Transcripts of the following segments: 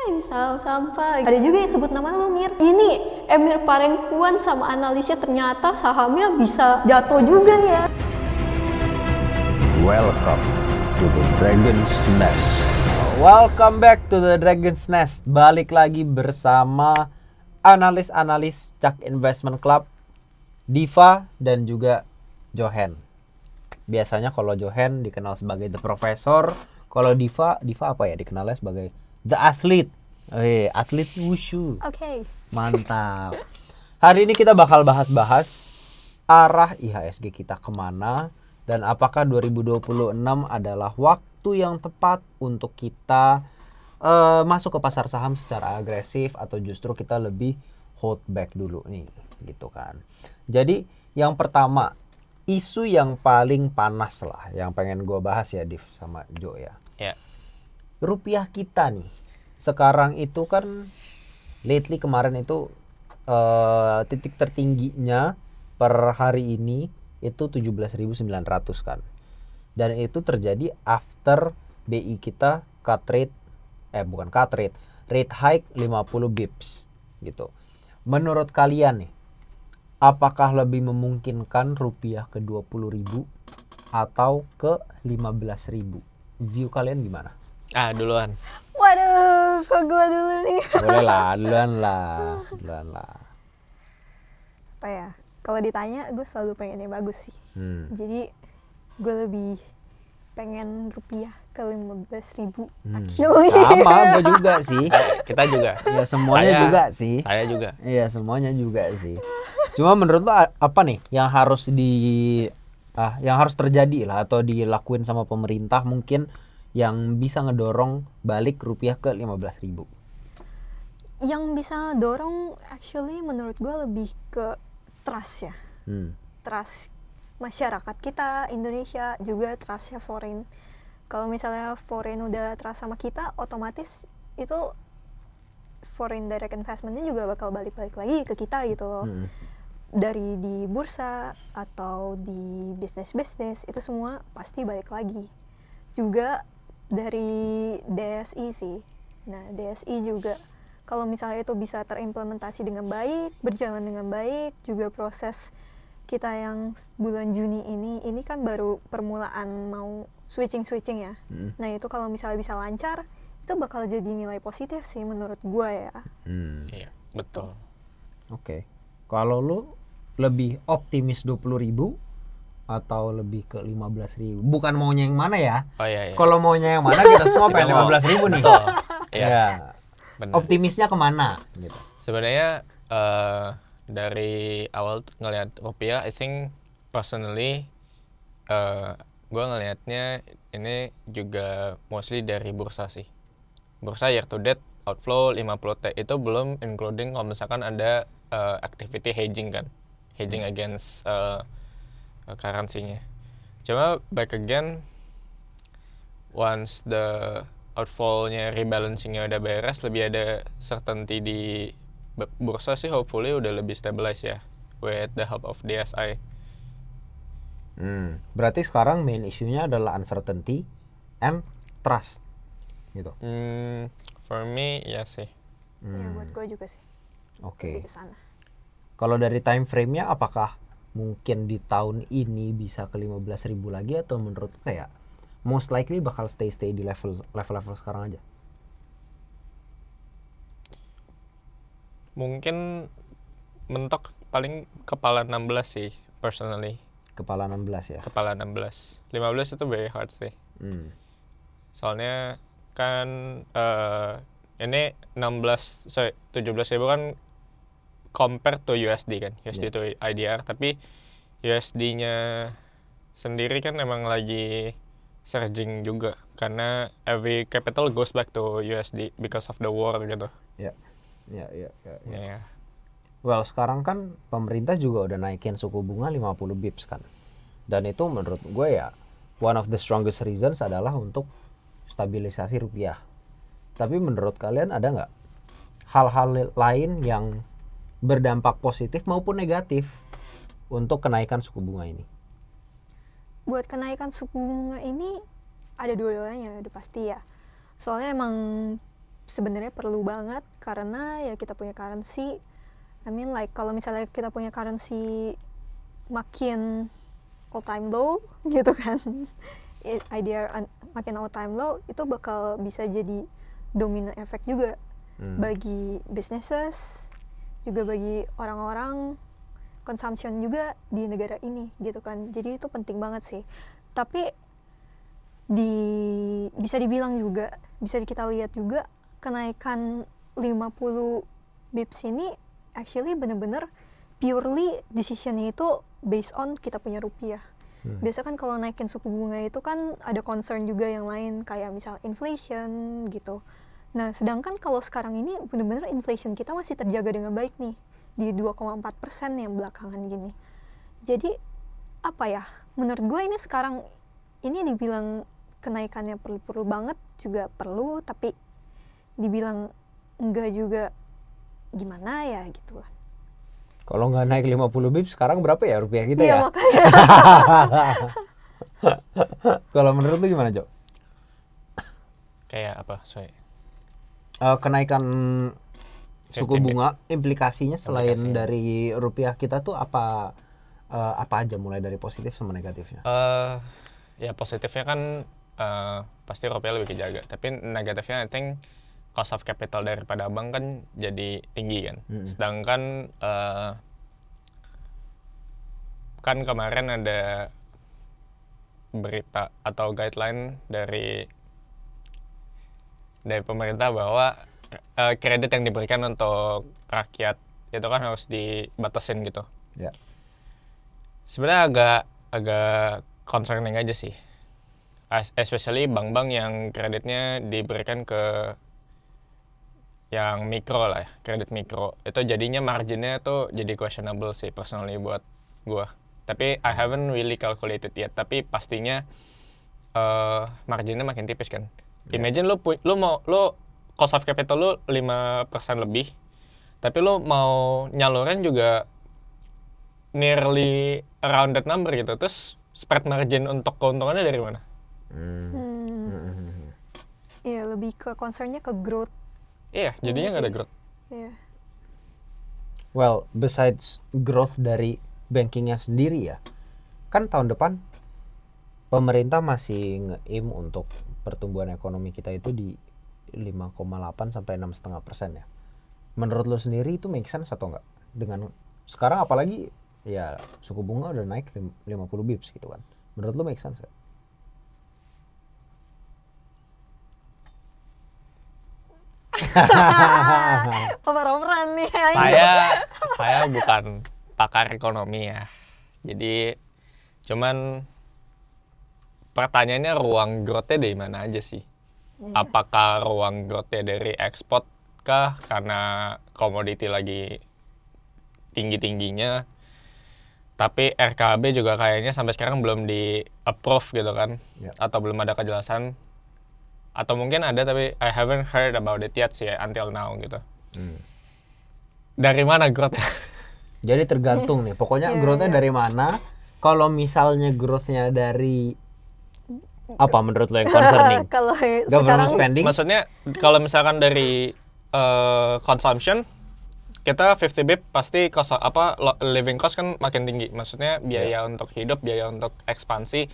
ini saham sampah. Ada juga yang sebut nama lu, Mir. Ini Emir Parengkuan sama analisnya ternyata sahamnya bisa jatuh juga ya. Welcome to the Dragon's Nest. Welcome back to the Dragon's Nest. Balik lagi bersama analis-analis Cak Investment Club, Diva dan juga Johan. Biasanya kalau Johan dikenal sebagai The Professor, kalau Diva apa ya dikenalnya sebagai The Athlete. Atlet wushu. Oke. Mantap. Hari ini kita bakal bahas-bahas arah IHSG kita kemana dan apakah 2026 adalah waktu yang tepat untuk kita masuk ke pasar saham secara agresif atau justru kita lebih hold back dulu nih, gitu kan. Jadi yang pertama, isu yang paling panas lah yang pengen gue bahas ya Div sama Jo ya. Rupiah kita nih sekarang itu kan lately kemarin itu titik tertingginya per hari ini itu 17.900 kan. Dan itu terjadi after BI kita rate hike 50 bips gitu. Menurut kalian nih, apakah lebih memungkinkan rupiah ke 20.000 atau ke 15.000? View kalian gimana? Duluan. Waduh, kok gua dulu nih? Boleh lah, duluan lah. Apa ya? Kalau ditanya, gue selalu pengen yang bagus sih. Jadi gue lebih pengen rupiah ke 15.000 actually. Sama, gue juga sih. Kita juga. Ya semuanya juga sih. Saya juga. Iya semuanya juga sih. Cuma menurut lo apa nih yang harus yang harus terjadi lah atau dilakuin sama pemerintah mungkin yang bisa ngedorong balik rupiah ke 15.000? Yang bisa dorong actually menurut gue lebih ke trust ya. Trust masyarakat kita, Indonesia, juga trustnya foreign. Kalau misalnya foreign udah trust sama kita, otomatis itu foreign direct investmentnya juga bakal balik-balik lagi ke kita gitu loh. Dari di bursa atau di bisnis-bisnis itu semua pasti balik lagi. Juga dari DSI sih. Nah DSI juga kalau misalnya itu bisa terimplementasi dengan baik, berjalan dengan baik, juga proses kita yang bulan Juni ini kan baru permulaan mau switching ya. Nah itu kalau misalnya bisa lancar, itu bakal jadi nilai positif sih menurut gue ya. Iya, betul. Oke. Kalau lu lebih optimis 20.000 atau lebih ke 15.000? Bukan maunya yang mana ya? Oh iya. Kalau maunya yang mana kita semua pengen 15.000 nih. Betul. Iya. Ya. Benar. Optimisnya kemana? Gitu. Sebenarnya dari awal ngelihat rupiah, I think personally gue ngelihatnya ini juga mostly dari bursa sih. Bursa year to date outflow 50T itu belum including kalau misalkan ada activity hedging kan. Hedging against currency-nya. Cuma back again once the outflow-nya rebalancing-nya udah beres, lebih ada certainty di bursa sih, hopefully udah lebih stabilize ya with the help of DSI. Berarti sekarang main isunya adalah uncertainty and trust gitu. For me ya sih. Ya buat gue juga sih. Oke. Lebih ke sana. Kalau dari time frame-nya apakah mungkin di tahun ini bisa ke 15.000 lagi atau menurut kayak most likely bakal stay di level sekarang aja? Mungkin mentok paling kepala 16 sih personally. Kepala 16 ya. Kepala 16. 15 itu very hard sih. Soalnya kan ini 17.000 kan compare to USD kan. USD to IDR, tapi USD-nya sendiri kan emang lagi surging juga karena every capital goes back to USD because of the war gitu. Ya. Well, sekarang kan pemerintah juga udah naikin suku bunga 50 bips kan. Dan itu menurut gue ya one of the strongest reasons adalah untuk stabilisasi rupiah. Tapi menurut kalian ada nggak hal-hal lain yang berdampak positif maupun negatif untuk kenaikan suku bunga ini? Buat kenaikan suku bunga ini ada dua-duanya udah pasti ya. Soalnya emang sebenarnya perlu banget karena ya kita punya currency. I mean like kalau misalnya kita punya currency makin all time low gitu kan, makin all time low itu bakal bisa jadi domino effect juga bagi businesses, juga bagi orang-orang consumption juga di negara ini gitu kan. Jadi itu penting banget sih. Tapi bisa dibilang juga, bisa kita lihat juga kenaikan 50 bips ini actually bener-bener purely decisionnya itu based on kita punya rupiah. Biasa kan kalau naikin suku bunga itu kan ada concern juga yang lain kayak misal inflation gitu. Nah sedangkan kalau sekarang ini bener-bener inflation kita masih terjaga dengan baik nih di 2,4% yang belakangan gini. Jadi apa ya, menurut gue ini sekarang ini dibilang kenaikannya perlu banget juga perlu, tapi dibilang enggak juga gimana ya gitu kan. Kalau nggak naik 50 bip sekarang berapa ya rupiah kita Iya ya? makanya. Kalau menurut lu gimana, Jo? Kayak apa? Sorry. Kenaikan suku 50 bunga implikasinya selain Implikasinya. dari rupiah kita tuh apa aja mulai dari positif sama negatifnya? Ya positifnya kan pasti rupiah lebih kejaga, tapi negatifnya I think cost of capital daripada bank kan jadi tinggi kan. Sedangkan kan kemarin ada berita atau guideline dari pemerintah bahwa kredit yang diberikan untuk rakyat itu kan harus dibatasin gitu. Ya. Sebenarnya agak concerning aja sih. Especially bank-bank yang kreditnya diberikan ke yang mikro lah ya, kredit mikro. Itu jadinya marginnya tuh jadi questionable sih personally buat gua. Tapi I haven't really calculated yet, tapi pastinya marginnya makin tipis kan. Imagine lu cost of capital lu 5% lebih, tapi lu mau nyalurin juga nearly around that number gitu. Terus spread margin untuk keuntungannya dari mana? Iya, lebih ke concernnya ke growth. Iya, jadinya nggak ada growth. Iya. Well, besides growth dari bankingnya sendiri ya, kan tahun depan pemerintah masih nge-aim untuk pertumbuhan ekonomi kita itu di 5,8 sampai 6,5% ya. Menurut lo sendiri itu make sense atau enggak? Dengan sekarang apalagi ya suku bunga udah naik 50 bips gitu kan. Menurut lo make sense gak? Pemeran nih. Saya bukan pakar ekonomi ya. Jadi cuman pertanyaannya ruang growth-nya dari mana aja sih? Apakah ruang growth-nya dari ekspor kah karena komoditi lagi tinggi-tingginya? Tapi RKB juga kayaknya sampai sekarang belum di-approve gitu kan. Ya. Atau belum ada kejelasan. Atau mungkin ada tapi I haven't heard about it yet sih until now gitu. Dari mana growth-nya? Jadi tergantung nih. Pokoknya Iya, growth-nya iya. dari mana? Kalau misalnya growth-nya dari apa menurut lo yang concerning? Kalau Government sekarang spending? Maksudnya kalau misalkan dari consumption kita 50 bip pasti living cost kan makin tinggi. Maksudnya biaya untuk hidup, biaya untuk ekspansi,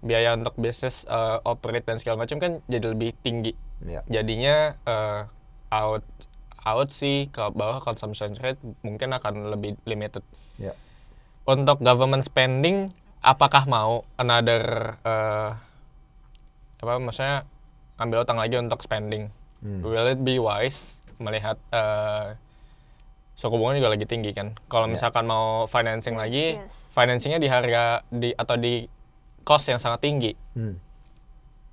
biaya untuk bisnis operate dan segala macam kan jadi lebih tinggi. Ya. Jadinya out sih ke bawah consumption rate mungkin akan lebih limited. Ya. Untuk government spending apakah mau another maksudnya ambil utang lagi untuk spending? Will it be wise melihat suku bunga juga lagi tinggi kan? Kalau misalkan mau financing lagi, financingnya di harga atau di cost yang sangat tinggi.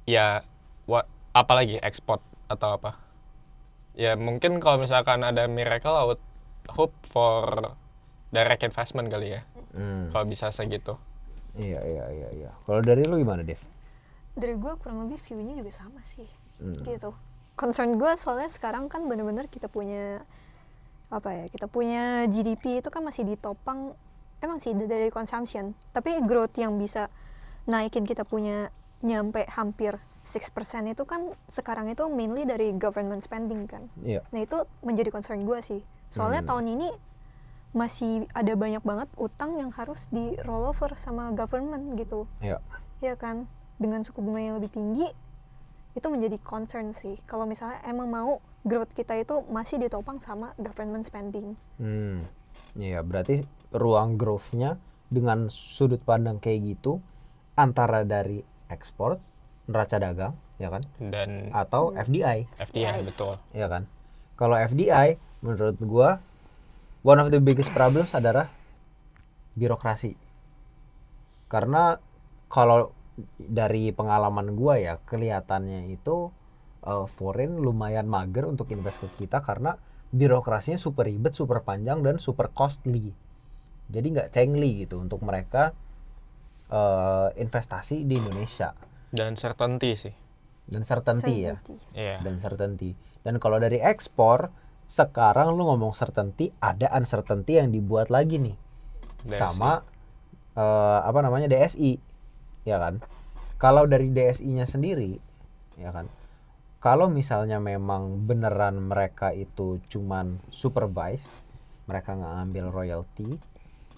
Ya apalagi ekspor atau apa? Ya mungkin kalau misalkan ada miracle I would hope for direct investment kali ya. Kalau bisa segitu. Iya. Kalau dari lu gimana, Dev? dari gue kurang lebih view-nya juga sama sih. Gitu. Concern gue soalnya sekarang kan bener-bener kita punya kita punya GDP itu kan masih ditopang emang sih dari consumption, tapi growth yang bisa naikin kita punya nyampe hampir 6% itu kan sekarang itu mainly dari government spending kan. Iya. Nah itu menjadi concern gue sih. Soalnya tahun ini masih ada banyak banget utang yang harus di rollover sama government gitu. Iya. Ya kan, dengan suku bunga yang lebih tinggi itu menjadi concern sih. Kalau misalnya emang mau growth kita itu masih ditopang sama government spending. Iya, berarti ruang growth-nya dengan sudut pandang kayak gitu antara dari ekspor, neraca dagang, ya kan? Dan Atau FDI, FDI betul. ya kan? Kalau FDI menurut gua one of the biggest problems adalah birokrasi. Karena kalau dari pengalaman gua ya kelihatannya itu foreign lumayan mager untuk invest ke kita karena birokrasinya super ribet, super panjang dan super costly. Jadi nggak cengli gitu untuk mereka investasi di Indonesia. Dan certainty sih. Dan certainty ya. Iya. Dan certainty. Dan kalau dari ekspor sekarang lu ngomong certainty, ada uncertainty yang dibuat lagi nih DSI. sama DSI, ya kan? Kalau dari DSI-nya sendiri, ya kan? Kalau misalnya memang beneran mereka itu cuman supervise, mereka nggak ngambil royalty,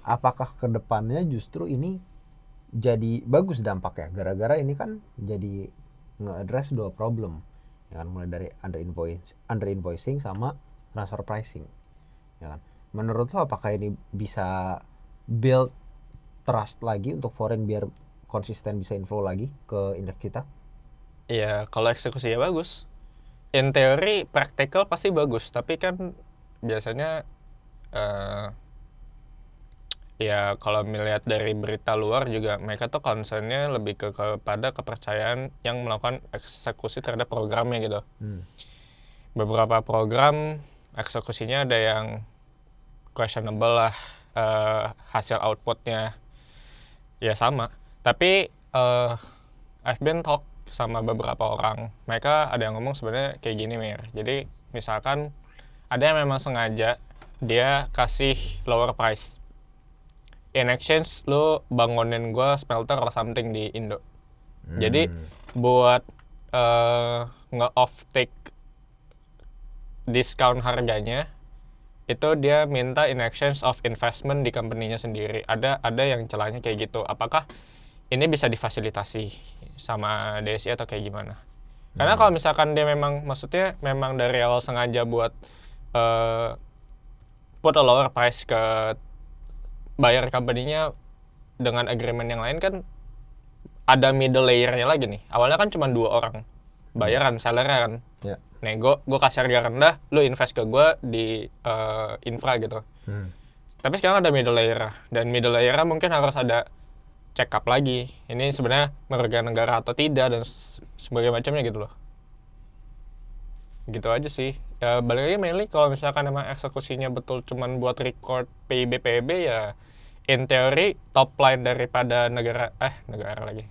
apakah kedepannya justru ini jadi bagus dampaknya? Gara-gara ini kan jadi nge-address dua problem, ya kan? Mulai dari under invoicing sama transfer pricing, ya kan? Menurut lo apakah ini bisa build trust lagi untuk foreign biar konsisten bisa inflow lagi ke indeks kita? Iya, kalau eksekusinya bagus. In teori, practical pasti bagus, tapi kan biasanya ya kalau melihat dari berita luar juga mereka tuh concernnya lebih kepada kepercayaan yang melakukan eksekusi terhadap programnya gitu. Beberapa program eksekusinya ada yang questionable lah, hasil outputnya ya sama. Tapi I've been talk sama beberapa orang, mereka ada yang ngomong sebenarnya kayak gini Mir. Jadi misalkan ada yang memang sengaja dia kasih lower price, in exchange lu bangunin gue smelter or something di Indo. Jadi buat nge-off take diskon harganya itu dia minta in exchange of investment di company-nya sendiri. Ada yang celahnya kayak gitu. Apakah ini bisa difasilitasi sama DSI atau kayak gimana? Karena kalau misalkan dia memang maksudnya memang dari awal sengaja buat put a lower price ke bayar company-nya dengan agreement yang lain, kan ada middle layer-nya lagi nih. Awalnya kan cuma 2 orang bayaran, seller kan. Ya. Nego, gue kasih harga rendah, lu invest ke gue di infra gitu. Tapi sekarang ada middle layer, dan middle layer mungkin harus ada check up lagi. Ini sebenarnya merugikan negara atau tidak dan sebagainya macamnya gitu loh. Gitu aja sih. Ya balik lagi mainly kalau misalkan emang eksekusinya betul cuman buat record PIB ya in theory top line daripada negara lagi.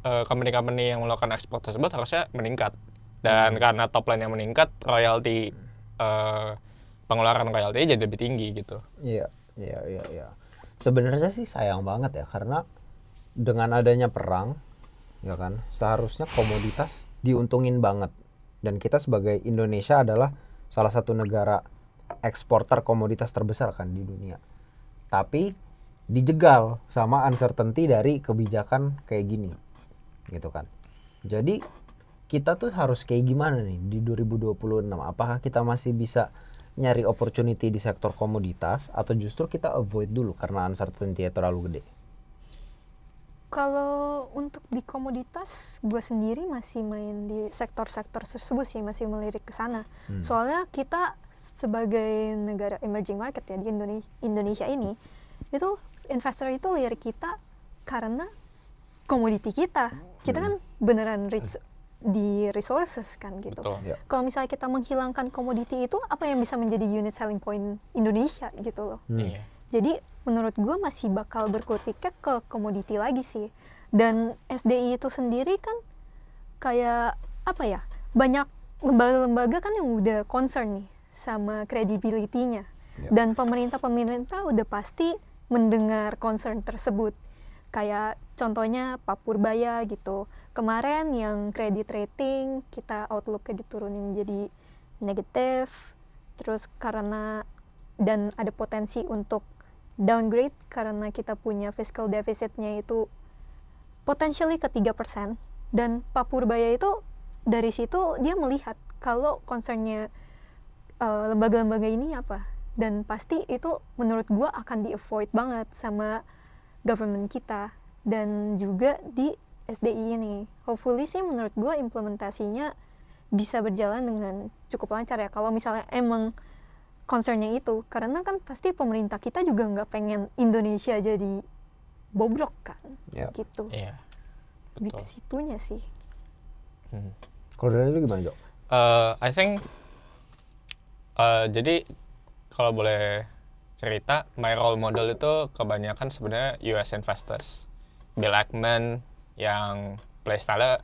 Company-company yang melakukan ekspor tersebut harusnya meningkat. Dan karena top line yang meningkat, royalty pengeluaran royalty jadi lebih tinggi gitu. Iya. Sebenarnya sih sayang banget ya, karena dengan adanya perang, ya kan, seharusnya komoditas diuntungin banget. Dan kita sebagai Indonesia adalah salah satu negara eksporter komoditas terbesar kan di dunia. Tapi dijegal sama uncertainty dari kebijakan kayak gini, gitu kan. Jadi kita tuh harus kayak gimana nih di 2026? Apakah kita masih bisa nyari opportunity di sektor komoditas atau justru kita avoid dulu karena uncertainty terlalu gede? Kalau untuk di komoditas, gue sendiri masih main di sektor-sektor tersebut sih, masih melirik ke sana. Soalnya kita sebagai negara emerging market ya di Indonesia ini, itu investor itu lirik kita karena komoditi kita. Kita kan beneran rich di resources kan gitu. Betul. Kalau misalnya kita menghilangkan komoditi itu, apa yang bisa menjadi unit selling point Indonesia gitu loh. Iya. Jadi menurut gue masih bakal berkutiknya ke komoditi lagi sih. Dan SDI itu sendiri kan kayak apa ya, banyak lembaga-lembaga kan yang udah concern nih sama credibility-nya. Yep. Dan pemerintah udah pasti mendengar concern tersebut. Kayak contohnya Papurbaya gitu. Kemarin yang credit rating kita outlooknya diturunin jadi negatif, terus karena dan ada potensi untuk downgrade karena kita punya fiscal deficitnya itu potentially ke 3%. Dan Papurbaya itu dari situ dia melihat kalau concernnya lembaga-lembaga ini apa, dan pasti itu menurut gua akan di-avoid banget sama government kita dan juga di SDI ini. Hopefully sih menurut gue implementasinya bisa berjalan dengan cukup lancar ya kalau misalnya emang concernnya itu, karena kan pasti pemerintah kita juga nggak pengen Indonesia jadi bobrok kan. Gitu. Iya, Di betul. situnya sih. Kalau dari lu gimana, Jok? I think jadi kalau boleh cerita, my role model itu kebanyakan sebenarnya US investors. Bill Ackman yang playstyle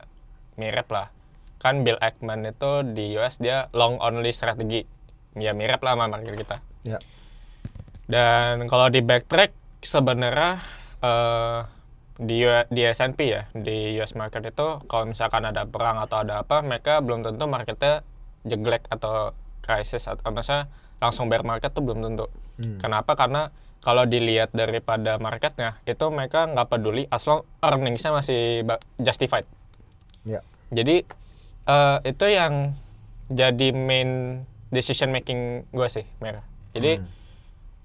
mirip lah. Kan Bill Ackman itu di US dia long only strategi. Ya mirip lah sama market kita. Ya. Dan kalau di backtrack sebenarnya di S&P ya, di US market itu kalau misalkan ada perang atau ada apa, mereka belum tentu marketnya jeglek atau krisis atau masa langsung bear market tuh belum tentu. Kenapa? Karena kalau dilihat daripada marketnya itu mereka nggak peduli as long earningsnya masih justified. Ya. Jadi itu yang jadi main decision making gue sih, Merah. Jadi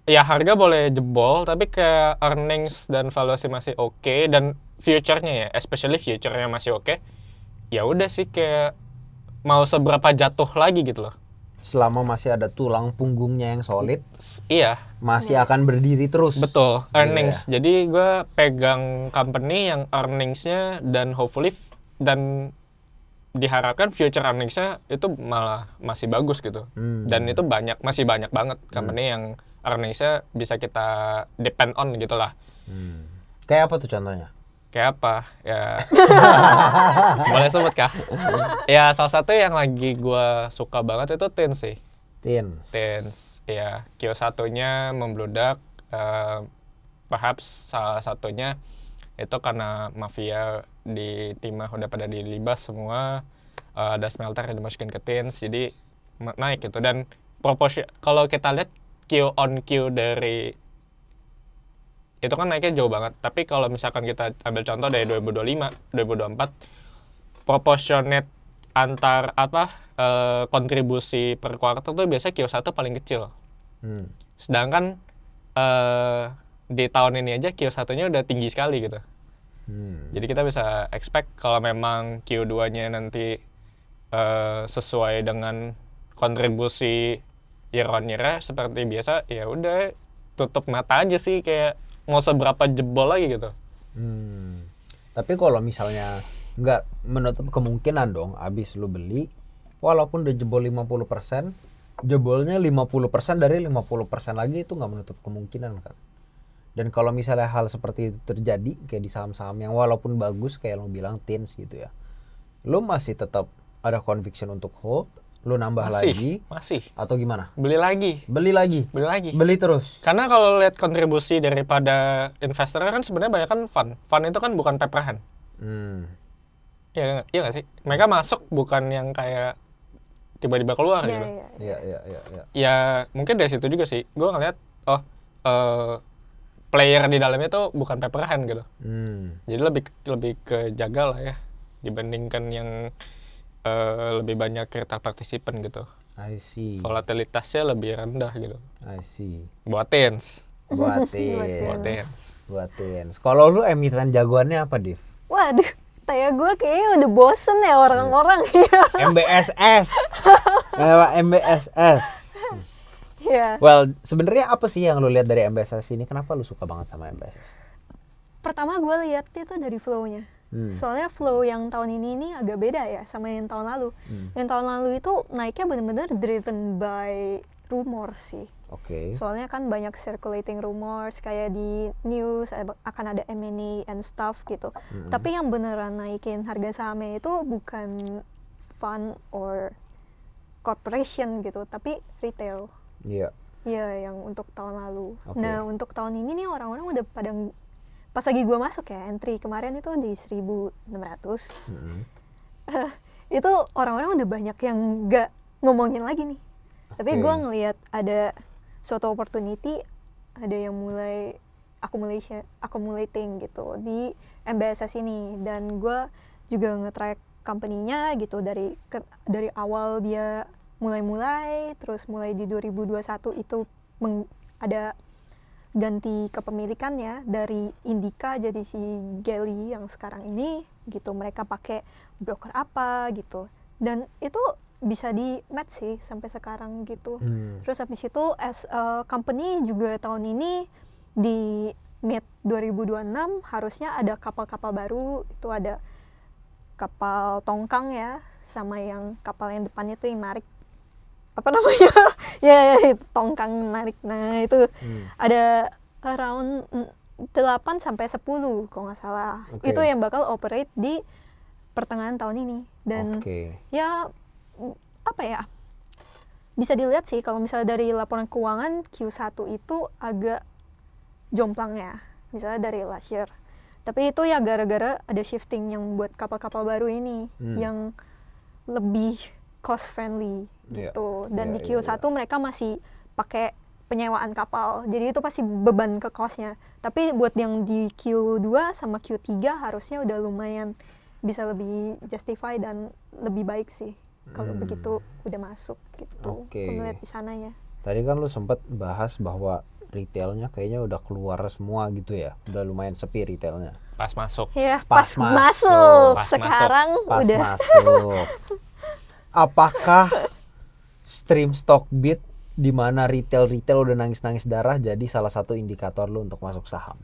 ya harga boleh jebol tapi kayak earnings dan valuasi masih oke, dan future-nya ya, especially future-nya masih oke. Ya udah sih kayak mau seberapa jatuh lagi gitu loh. Selama masih ada tulang punggungnya yang solid, Iya, masih akan berdiri terus. betul, earnings. Jadi gue pegang company yang earningsnya dan hopefully dan diharapkan future earningsnya itu malah masih bagus gitu. Dan itu masih banyak banget company yang earningsnya bisa kita depend on gitulah. Kayak apa tuh contohnya? Kayak apa? Ya boleh sebut kah? Ya salah satu yang lagi gue suka banget itu Tins sih. Tins, ya Q1-nya membludak, perhaps salah satunya itu karena mafia di timah udah pada dilibas semua, ada smelter yang dimasukin ke Tins, jadi naik gitu. Dan proporsi kalau kita lihat Q on Q dari itu kan naiknya jauh banget, tapi kalau misalkan kita ambil contoh dari 2025, 2024, proportionate antar kontribusi per kuartal tuh biasanya Q1 paling kecil. Sedangkan di tahun ini aja Q1-nya udah tinggi sekali gitu. Jadi kita bisa expect kalau memang Q2-nya nanti sesuai dengan kontribusi year on year seperti biasa, ya udah tutup mata aja sih, kayak mau seberapa jebol lagi gitu. Tapi kalau misalnya nggak menutup kemungkinan dong abis lu beli walaupun udah jebol 50%, jebolnya 50% dari 50% lagi itu nggak menutup kemungkinan kan. Dan kalau misalnya hal seperti itu terjadi kayak di saham-saham yang walaupun bagus kayak lo bilang Tins gitu ya, lu masih tetap ada conviction untuk hold, lu nambah lagi atau gimana? Beli lagi. Beli terus. Karena kalau lihat kontribusi daripada investor kan sebenarnya banyak kan fund itu kan bukan peperahan. Iya nggak sih? Mereka masuk bukan yang kayak tiba-tiba keluar gitu. Iya. Ya mungkin dari situ juga sih gue ngeliat player di dalamnya tuh bukan peperahan gitu. Jadi lebih ke jaga lah ya dibandingkan yang lebih banyak retail partisipan gitu. I see. Volatilitasnya lebih rendah gitu. I see. Buat Tins. Kalau lu emiten jagoannya apa, Div? Waduh, kayak gue kayaknya udah bosen ya orang-orang. MBSS. MBSS. Iya. Well, sebenarnya apa sih yang lu lihat dari MBSS ini? Kenapa lu suka banget sama MBSS? Pertama gue lihat itu dari flow-nya. Soalnya flow yang tahun ini agak beda ya sama yang tahun lalu. Yang tahun lalu itu naiknya benar-benar driven by rumor sih. Oke. Soalnya kan banyak circulating rumors kayak di news akan ada M&A and stuff gitu. Tapi yang beneran naikin harga sahamnya itu bukan fund or corporation gitu, tapi retail. Iya. Iya, yang untuk tahun lalu. Okay. Nah, untuk tahun ini nih orang-orang udah pada pas lagi gue masuk ya, entry kemarin itu di 1.600. Itu orang-orang udah banyak yang nggak ngomongin lagi nih. Tapi gue ngelihat ada suatu opportunity, ada yang mulai accumulating gitu di MBSS ini, dan gue juga nge-track company-nya gitu dari awal dia mulai terus mulai di 2021 itu ada ganti kepemilikannya dari Indica jadi si Gelly yang sekarang ini gitu. Mereka pakai broker apa gitu, dan itu bisa di match sih sampai sekarang gitu. Terus habis itu as a company juga tahun ini di mid 2026 harusnya ada kapal-kapal baru. Itu ada kapal tongkang ya, sama yang kapal yang depannya tuh yang narik, apa namanya? ya itu tongkang narik. Nah itu ada around 8 sampai 10 kalau nggak salah. Itu yang bakal operate di pertengahan tahun ini. Dan ya apa ya, bisa dilihat sih kalau misalnya dari laporan keuangan Q1 itu agak jomplang ya, misalnya dari last year. Tapi itu ya gara-gara ada shifting yang buat kapal-kapal baru ini yang lebih cost friendly gitu. Dan di Q1 mereka masih pakai penyewaan kapal, jadi itu pasti beban ke costnya. Tapi buat yang di Q2 sama Q3 harusnya udah lumayan bisa lebih justify dan lebih baik sih kalau begitu udah masuk gitu. Melihat di sana ya. Tadi kan lu sempat bahas bahwa retailnya kayaknya udah keluar semua gitu ya, udah lumayan sepi retailnya. Pas masuk. Ya, pas masuk. Sekarang pas udah masuk. Apakah stream Stockbit di mana retail udah nangis-nangis darah jadi salah satu indikator lu untuk masuk saham?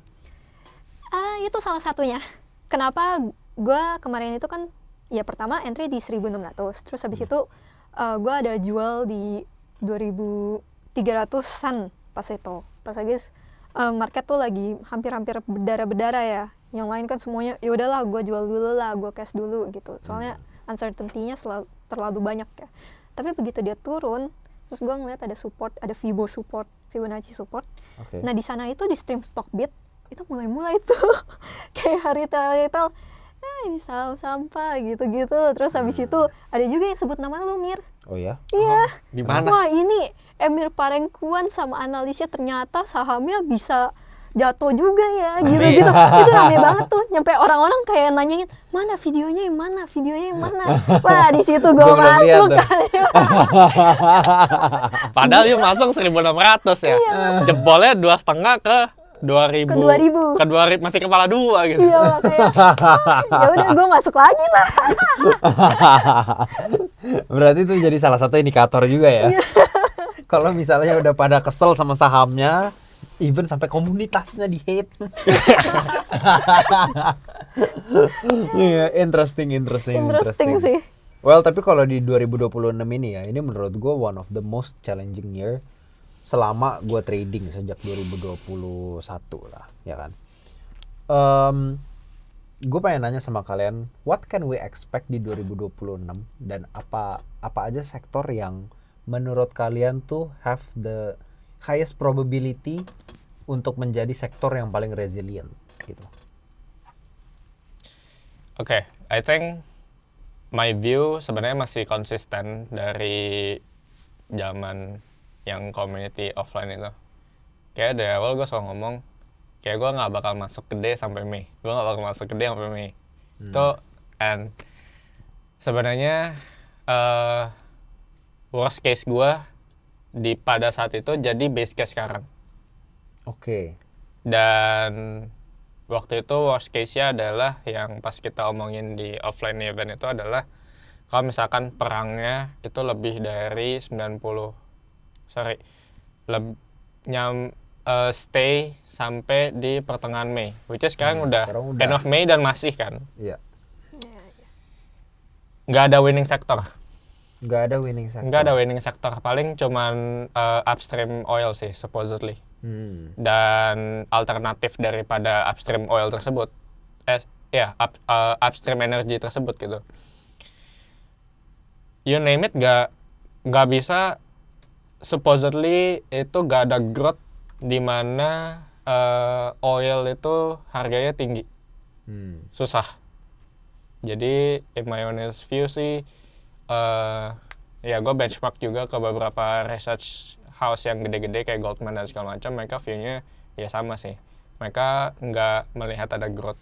Itu salah satunya. Kenapa gue kemarin itu kan ya pertama entry di 1.600, terus habis itu gue ada jual di 2.300-an pas itu. Pas lagi market tuh lagi hampir-hampir berdarah-berdarah ya. Yang lain kan semuanya ya udahlah gue jual dulu lah, gue cash dulu gitu. Soalnya uncertainty-nya terlalu banyak ya. Tapi begitu dia turun, terus gue ngeliat ada support, ada Fibonacci support. Nah di sana itu di stream Stockbit itu mulai tuh kayak retail ini saham sampah gitu-gitu. Terus habis itu ada juga yang sebut nama lu, Mir. Oh ya? Iya. Di mana? Wah ini Emir Parengkuan sama analisnya ternyata sahamnya bisa jatuh juga ya, gitu-gitu. Itu rame banget tuh, nyampe orang-orang kayak nanyain mana videonya yang mana. Wah di situ gue masuk. Padahal dia masuk 1.600 ya. Jebolnya 2,5 ke 2.000. Ke 2.000 masih kepala 2 gitu. Iya makanya. Ya udah gue masuk lagi lah. Berarti itu jadi salah satu indikator juga ya. Kalau misalnya udah pada kesel sama sahamnya, even sampai komunitasnya di hate. Interesting sih. Well, tapi kalau di 2026 ini ya, ini menurut gue one of the most challenging year selama gue trading sejak 2021 lah, ya kan. Gue pengen nanya sama kalian, what can we expect di 2026 dan apa aja sektor yang menurut kalian tuh have the highest probability untuk menjadi sektor yang paling resilient gitu. Oke, I think my view sebenarnya masih konsisten dari zaman yang community offline itu. Kayak dari awal gue selalu ngomong, kayak gue nggak bakal masuk gede sampai Mei. Gue nggak bakal masuk gede sampai Mei. Itu and sebenarnya worst case gue pada saat itu jadi base case sekarang. Dan waktu itu worst case-nya adalah yang pas kita omongin di offline event itu adalah kalau misalkan perangnya itu lebih dari stay sampai di pertengahan Mei, which is sekarang udah end of Mei dan masih kan. Iya. Nggak ada winning sector. Nggak ada winning sector. Paling cuman upstream oil sih supposedly. Dan alternatif daripada upstream oil tersebut, upstream energy tersebut gitu. You name it, nggak bisa. Supposedly itu nggak ada growth di mana oil itu harganya tinggi, susah. Jadi in my honest view sih, ya gue benchmark juga ke beberapa research house yang gede-gede kayak Goldman dan segala macam, mereka view-nya ya sama sih. Mereka nggak melihat ada growth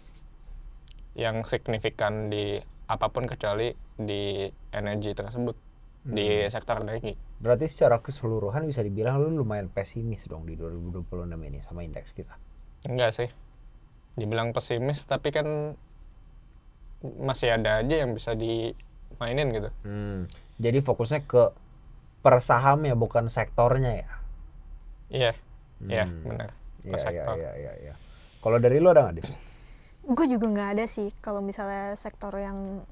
yang signifikan di apapun kecuali di energi tersebut, di sektor energi. Berarti secara keseluruhan bisa dibilang lu lumayan pesimis dong di 2026 ini sama indeks kita. Enggak sih, dibilang pesimis tapi kan masih ada aja yang bisa dimainin gitu. Jadi fokusnya ke per saham ya, bukan sektornya ya? Iya, iya benar. Per sektor. Iya. Kalau dari lu ada nggak, Div? Gue juga nggak ada sih kalau misalnya sektor yang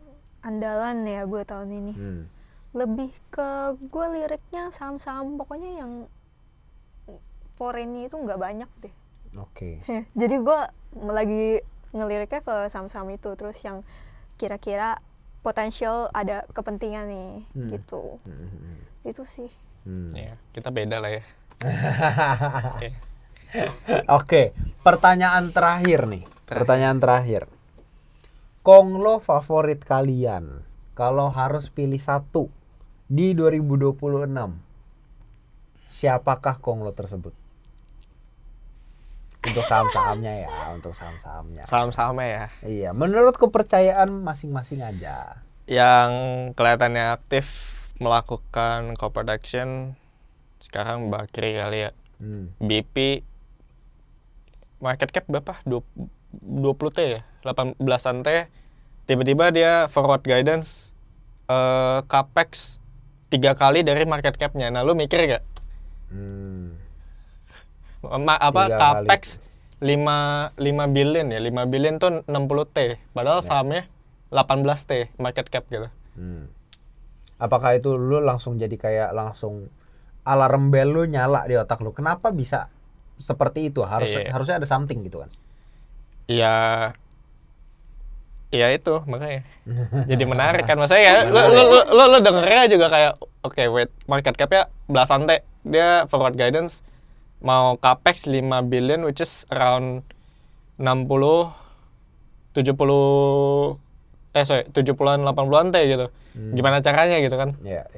andalan ya buat tahun ini. Lebih ke gue liriknya saham-saham pokoknya yang foreign-nya itu nggak banyak deh. Oke. Jadi gue lagi ngeliriknya ke saham-saham itu, terus yang kira-kira potensial ada kepentingan nih gitu. Itu sih. Iya, kita beda lah ya. Oke. Oke, pertanyaan terakhir nih. Pertanyaan terakhir. Konglo favorit kalian kalau harus pilih satu di 2026, siapakah Konglo tersebut? Untuk saham-sahamnya ya, untuk saham-sahamnya. Saham-sahamnya ya. Iya, menurut kepercayaan masing-masing aja. Yang kelihatannya aktif melakukan co-production sekarang Bakri kali ya. BP market cap berapa? 20 T ya? 18-an T. Tiba-tiba dia forward guidance capex 3 kali dari market cap-nya. Nah, lu mikir gak? Capex 5 billion ya. 5 billion tuh 60 T. Padahal sahamnya 18 T market cap gitu. Apakah itu lu langsung jadi kayak langsung alarm bell lu nyala di otak lu? Kenapa bisa seperti itu? Harusnya ada something gitu kan? Iya itu makanya jadi menarik kan, maksudnya ya lu dengernya juga kayak oke, wait, market cap-nya belasan T, dia forward guidance mau capex 5 billion which is around 70-an 80-an T gitu. Gimana caranya gitu kan? Iya.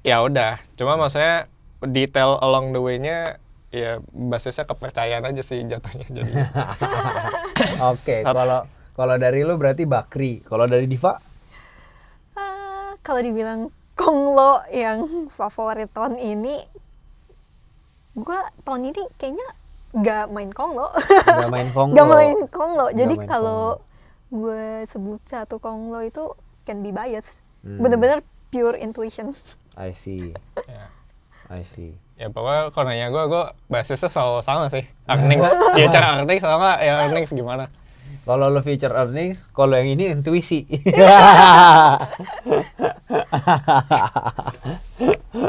Ya udah, cuma maksudnya detail along the way-nya ya basisnya kepercayaan aja sih jatuhnya jadi. Oke, kalau dari lu berarti Bakri. Kalau dari Diva? Kalau dibilang Konglo yang favorit tahun ini, gue tahun ini kayaknya nggak main Konglo. Nggak main Konglo. Nggak main Konglo. Jadi main kalau gue sebut satu Konglo itu can be biased. Bener-bener pure intuition. I see. Ya. I see. Ya pokoknya kalau nanya gue basisnya selalu sama sih. Earnings, future earnings sama ya earnings gimana. Kalau lo future earnings, kalau yang ini intuisi.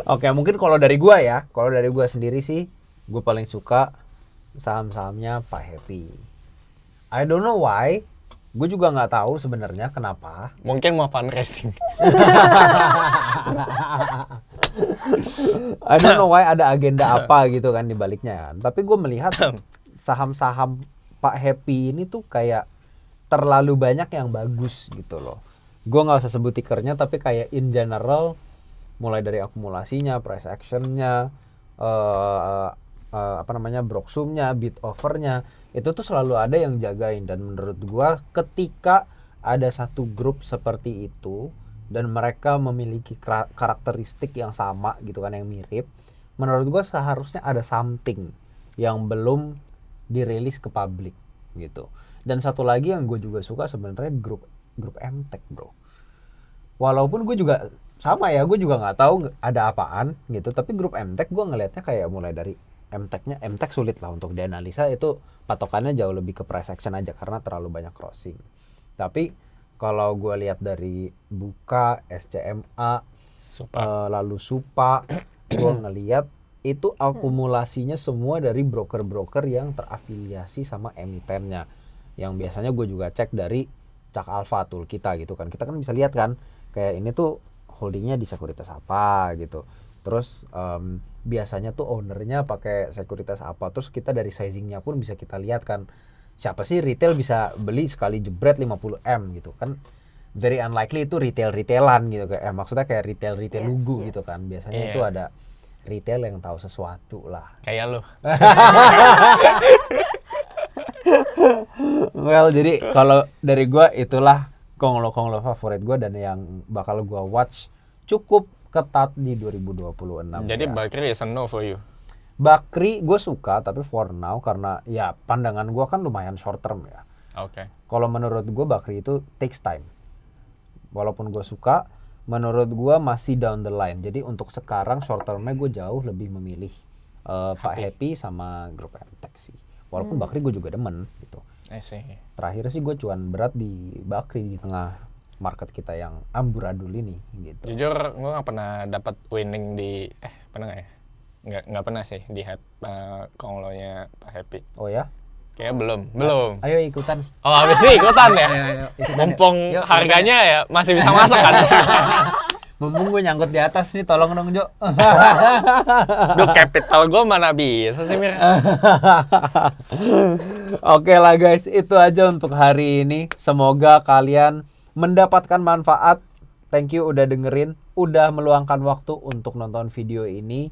Oke, mungkin kalau dari gua ya, kalau dari gua sendiri sih, gua paling suka saham-sahamnya Pak Happy. I don't know why, gue juga nggak tahu sebenarnya kenapa. Mungkin mau fundraising. I don't know why, ada agenda apa gitu kan di baliknya kan. Tapi gue melihat saham-saham Pak Happy ini tuh kayak terlalu banyak yang bagus gitu loh. Gue nggak usah sebut tickernya, tapi kayak in general, mulai dari akumulasinya, price actionnya, broksumnya, bid overnya, itu tuh selalu ada yang jagain. Dan menurut gue ketika ada satu grup seperti itu dan mereka memiliki karakteristik yang sama gitu kan, yang mirip, menurut gue seharusnya ada something yang belum dirilis ke publik gitu. Dan satu lagi yang gue juga suka sebenarnya grup MTech bro. Walaupun gue juga sama ya, gue juga nggak tahu ada apaan gitu, tapi grup MTech gue ngelihatnya kayak mulai dari MTech sulit lah untuk dianalisa, itu patokannya jauh lebih ke price action aja karena terlalu banyak crossing. Tapi kalau gue lihat dari Buka, SCMA, lalu Supa, gue ngelihat itu akumulasinya semua dari broker-broker yang terafiliasi sama emitennya. Yang biasanya gue juga cek dari Cak Alpha tool kita gitu kan. Kita kan bisa lihat kan kayak ini tuh holdingnya di sekuritas apa gitu. Terus biasanya tuh ownernya pakai sekuritas apa. Terus kita dari sizingnya pun bisa kita lihat kan. Siapa sih retail bisa beli sekali jebret 50M gitu kan. Very unlikely itu retailan gitu kayak maksudnya kayak retail lugu gitu kan. Biasanya itu ada retail yang tahu sesuatu lah. Kayak lo. Well, jadi kalau dari gua itulah konglo favorit gua dan yang bakal gua watch cukup ketat di 2026. Jadi ya. Bakri is a no for you. Bakri gue suka tapi for now karena ya pandangan gue kan lumayan short term ya. Oke. Kalau menurut gue Bakri itu takes time. Walaupun gue suka, menurut gue masih down the line. Jadi untuk sekarang short termnya gue jauh lebih memilih Pak Happy sama grup MTech sih. Walaupun Bakri gue juga demen gitu. I see. Terakhir sih gue cuan berat di Bakri di tengah market kita yang amburadul ini gitu. Jujur gue nggak pernah dapat winning di pernah nggak ya? Nggak pernah sih di konglonya Pak Happy. Oh ya? Kayaknya belum. Ayo ikutan. Oh habis sih ikutan ya? Ikutan Mumpung ya. Yuk, harganya ya masih bisa masuk kan? Mumpung gue nyangkut di atas nih, tolong dong Jo. Duh, capital gue mana bisa sih Mir? Oke lah guys, itu aja untuk hari ini. Semoga kalian mendapatkan manfaat. Thank you udah dengerin, udah meluangkan waktu untuk nonton video ini.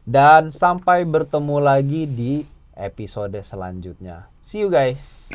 Dan sampai bertemu lagi di episode selanjutnya. See you guys.